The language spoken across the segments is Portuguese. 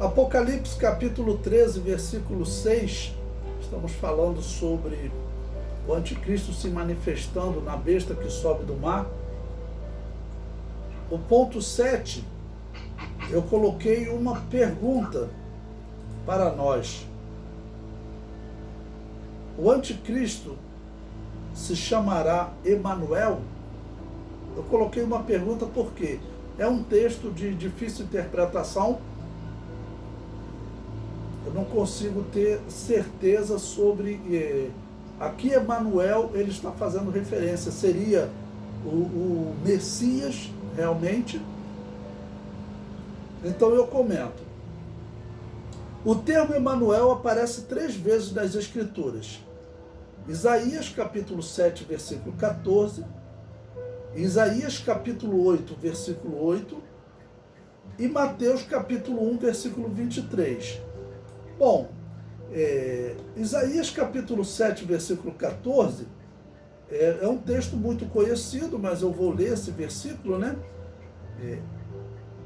Apocalipse capítulo 13, versículo 6, estamos falando sobre o anticristo se manifestando na besta que sobe do mar. O ponto 7, eu coloquei uma pergunta para nós. O anticristo se chamará Emanuel? Eu coloquei uma pergunta porque é um texto de difícil interpretação. Eu não consigo ter certeza sobre a que Emanuel ele está fazendo referência. Seria o Messias realmente? Então eu comento. O termo Emanuel aparece 3 vezes nas Escrituras. Isaías capítulo 7, versículo 14, Isaías capítulo 8, versículo 8 e Mateus capítulo 1, versículo 23. Bom, Isaías capítulo 7, versículo 14, é um texto muito conhecido, mas eu vou ler esse versículo, né?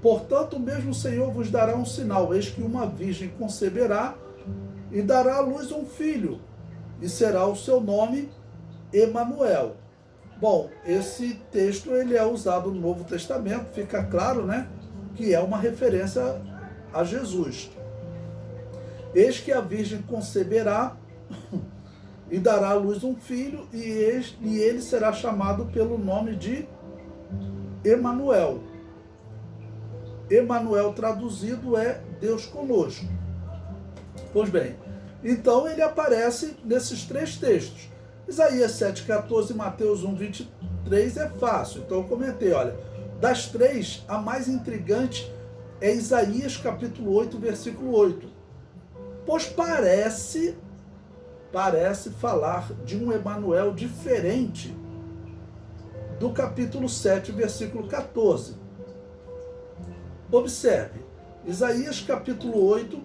Portanto, o mesmo Senhor vos dará um sinal, eis que uma virgem conceberá e dará à luz um filho, e será o seu nome Emanuel. Bom, esse texto ele é usado no Novo Testamento, fica claro, né, que é uma referência a Jesus. Eis que a virgem conceberá e dará à luz um filho, e ele será chamado pelo nome de Emanuel. Emanuel traduzido é Deus conosco. Pois bem, então ele aparece nesses 3 textos. Isaías 7,14 e Mateus 1,23 é fácil. Então eu comentei, olha, das 3, a mais intrigante é Isaías capítulo 8, versículo 8. Pois parece falar de um Emanuel diferente do capítulo 7, versículo 14. Observe, Isaías capítulo 8,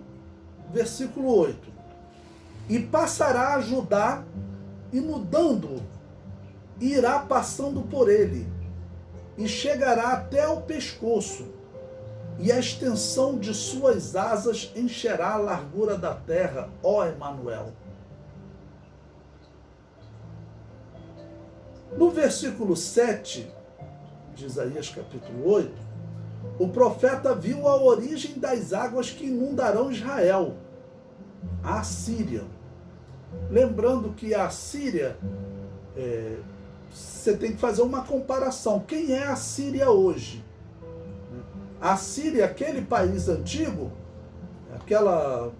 versículo 8. E passará a Judá, e mudando, irá passando por ele, e chegará até o pescoço, e a extensão de suas asas encherá a largura da terra, ó Emanuel. No versículo 7 de Isaías capítulo 8, o profeta viu a origem das águas que inundarão Israel, a Assíria. Lembrando que a Síria, você tem que fazer uma comparação. Quem é a Síria hoje? A Síria, aquele país antigo, aquela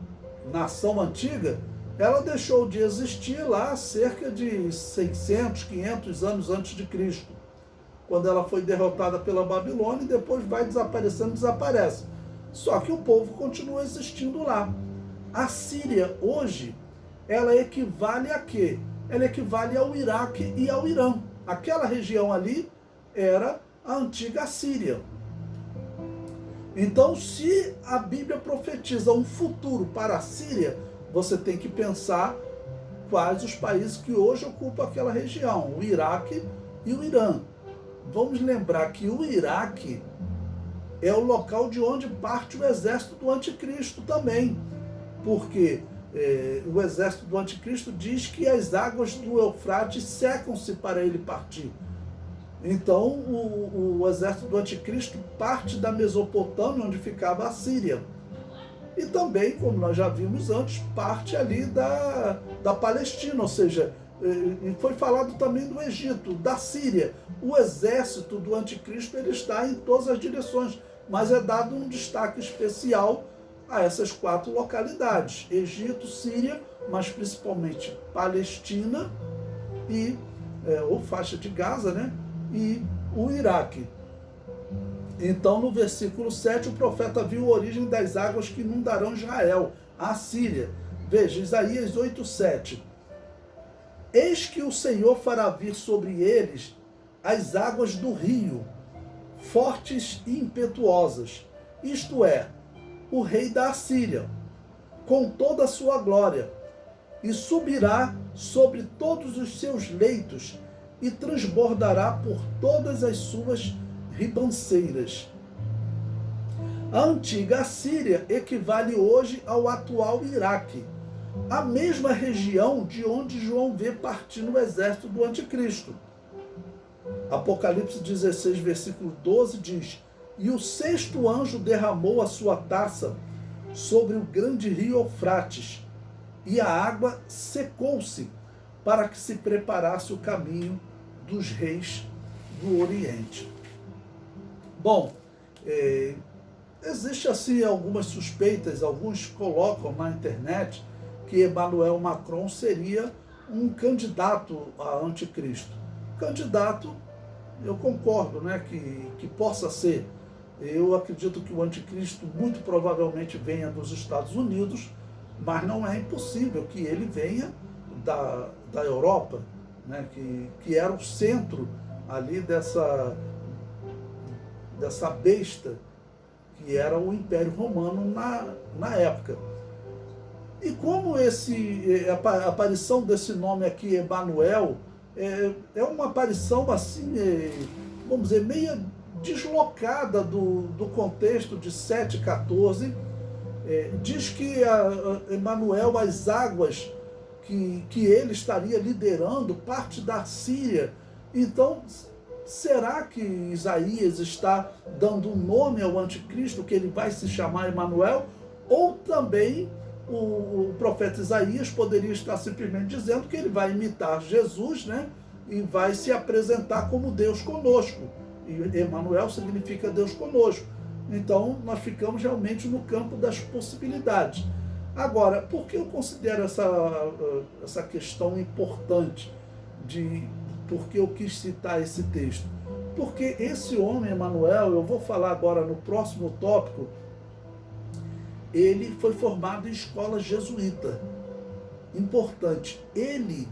nação antiga, ela deixou de existir lá cerca de 600, 500 anos antes de Cristo. Quando ela foi derrotada pela Babilônia e depois vai desaparecendo, desaparece. Só que o povo continua existindo lá. A Síria hoje, ela equivale a quê? Ela equivale ao Iraque e ao Irã. Aquela região ali era a antiga Síria. Então, se a Bíblia profetiza um futuro para a Síria, você tem que pensar quais os países que hoje ocupam aquela região, o Iraque e o Irã. Vamos lembrar que o Iraque é o local de onde parte o exército do anticristo também, porque o exército do anticristo diz que as águas do Eufrates secam-se para ele partir. Então o exército do anticristo parte da Mesopotâmia, onde ficava a Síria. E também, como nós já vimos antes, parte ali da Palestina, ou seja, foi falado também do Egito, da Síria. O exército do anticristo ele está em todas as direções, mas é dado um destaque especial a essas 4 localidades: Egito, Síria, mas principalmente Palestina ou faixa de Gaza, né? E o Iraque. Então, no versículo 7, o profeta viu a origem das águas que inundarão Israel, a Síria. Veja, Isaías 8,7. Eis que o Senhor fará vir sobre eles as águas do rio, fortes e impetuosas, isto é, o rei da Assíria, com toda a sua glória, e subirá sobre todos os seus leitos, e transbordará por todas as suas ribanceiras. A antiga Assíria equivale hoje ao atual Iraque, a mesma região de onde João vê partindo o exército do anticristo. Apocalipse 16, versículo 12 diz: "E o sexto anjo derramou a sua taça sobre o grande rio Eufrates, e a água secou-se, para que se preparasse o caminho dos reis do Oriente." Bom, existe assim algumas suspeitas, alguns colocam na internet que Emmanuel Macron seria um candidato a anticristo. Candidato, eu concordo, né, que possa ser. Eu acredito que o anticristo muito provavelmente venha dos Estados Unidos, mas não é impossível que ele venha da Europa, né, que era o centro ali dessa besta que era o Império Romano na época. E como a aparição desse nome aqui, Emanuel, é uma aparição assim, vamos dizer, meio deslocada do contexto de 7,14, diz que Emanuel, as águas que ele estaria liderando, parte da Síria. Então, será que Isaías está dando um nome ao anticristo, que ele vai se chamar Emanuel? Ou também o profeta Isaías poderia estar simplesmente dizendo que ele vai imitar Jesus, né? E vai se apresentar como Deus conosco. E Emanuel significa Deus conosco. Então, nós ficamos realmente no campo das possibilidades. Agora, por que eu considero essa questão importante? Por que eu quis citar esse texto? Porque esse homem, Emanuel, eu vou falar agora no próximo tópico, ele foi formado em escola jesuíta. Importante, ele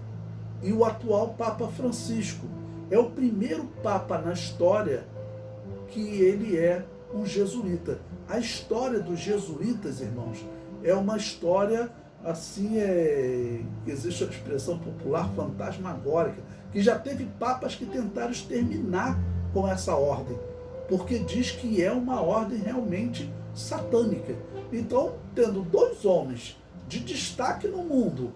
e o atual Papa Francisco. É o primeiro Papa na história que ele é um jesuíta. A história dos jesuítas, irmãos, é uma história, assim, existe a expressão popular fantasmagórica, que já teve papas que tentaram exterminar com essa ordem, porque diz que é uma ordem realmente satânica. Então, tendo dois homens de destaque no mundo,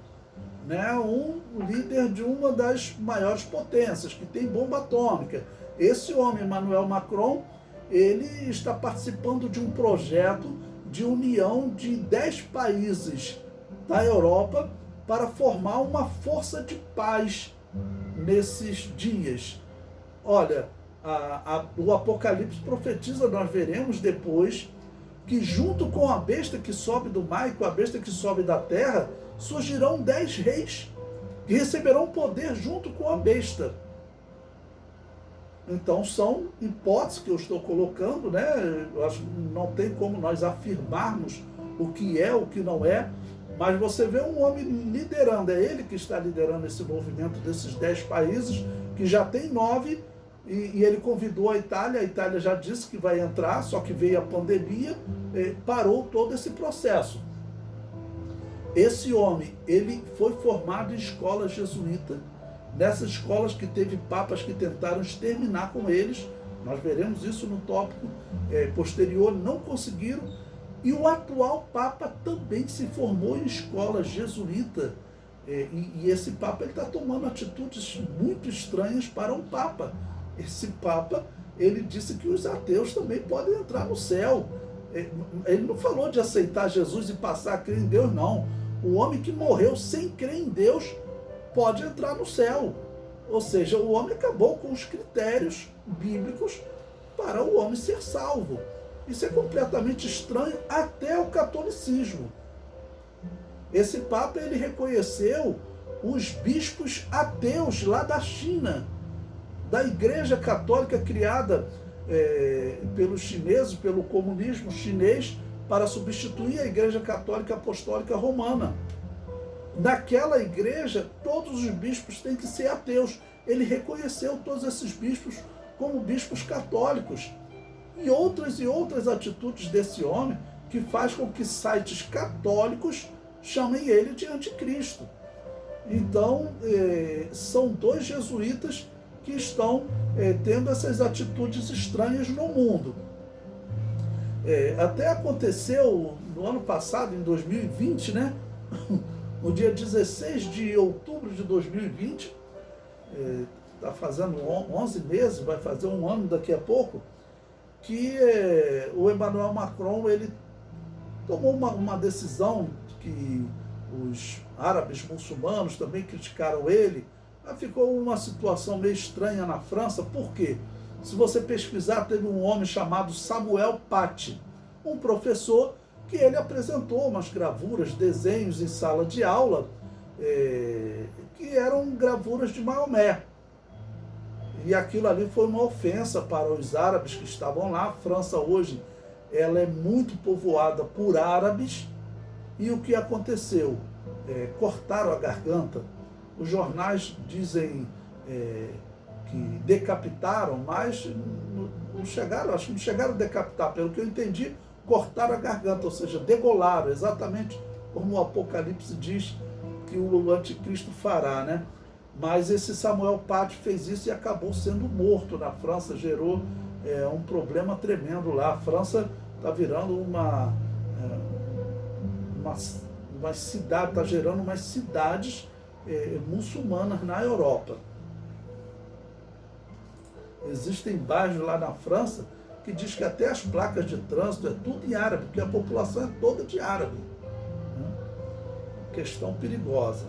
né, um líder de uma das maiores potências, que tem bomba atômica, esse homem, Emmanuel Macron, ele está participando de um projeto de união de 10 países da Europa para formar uma força de paz nesses dias. Olha, o Apocalipse profetiza, nós veremos depois, que junto com a besta que sobe do mar e com a besta que sobe da terra, surgirão 10 reis que receberão poder junto com a besta. Então são hipóteses que eu estou colocando, né? Eu acho que não tem como nós afirmarmos o que é, o que não é, mas você vê um homem liderando, é ele que está liderando esse movimento desses 10 países, que já tem 9, e ele convidou a Itália já disse que vai entrar, só que veio a pandemia, parou todo esse processo. Esse homem, ele foi formado em escola jesuíta, nessas escolas que teve papas que tentaram exterminar com eles, nós veremos isso no tópico posterior, não conseguiram, e o atual papa também se formou em escola jesuíta, e esse papa está tomando atitudes muito estranhas para um papa. Esse papa, ele disse que os ateus também podem entrar no céu. Ele não falou de aceitar Jesus e passar a crer em Deus, não. O homem que morreu sem crer em Deus pode entrar no céu. Ou seja, o homem acabou com os critérios bíblicos para o homem ser salvo. Isso é completamente estranho até o catolicismo. Esse Papa, ele reconheceu os bispos ateus lá da China, da Igreja Católica criada pelos chineses, pelo comunismo chinês, para substituir a Igreja Católica Apostólica Romana. Naquela igreja, todos os bispos têm que ser ateus. Ele reconheceu todos esses bispos como bispos católicos. E outras atitudes desse homem que faz com que sites católicos chamem ele de anticristo. Então, são dois jesuítas que estão tendo essas atitudes estranhas no mundo. Até aconteceu no ano passado, em 2020, né? No dia 16 de outubro de 2020, está fazendo 11 meses, vai fazer um ano daqui a pouco, que o Emmanuel Macron ele tomou uma decisão que os árabes muçulmanos também criticaram ele, mas ficou uma situação meio estranha na França. Por quê? Se você pesquisar, teve um homem chamado Samuel Paty, um professor que ele apresentou umas gravuras, desenhos em sala de aula, que eram gravuras de Maomé. E aquilo ali foi uma ofensa para os árabes que estavam lá. A França hoje ela é muito povoada por árabes. E o que aconteceu? Cortaram a garganta. Os jornais dizem que decapitaram, mas não chegaram, acho que não chegaram a decapitar. Pelo que eu entendi, cortaram a garganta, ou seja, degolaram, exatamente como o Apocalipse diz que o anticristo fará, né? Mas esse Samuel Paty fez isso e acabou sendo morto na França, gerou um problema tremendo lá. A França está virando uma cidade, está gerando umas cidades muçulmanas na Europa. Existem bairros lá na França que diz que até as placas de trânsito é tudo em árabe, porque a população é toda de árabe. Questão perigosa.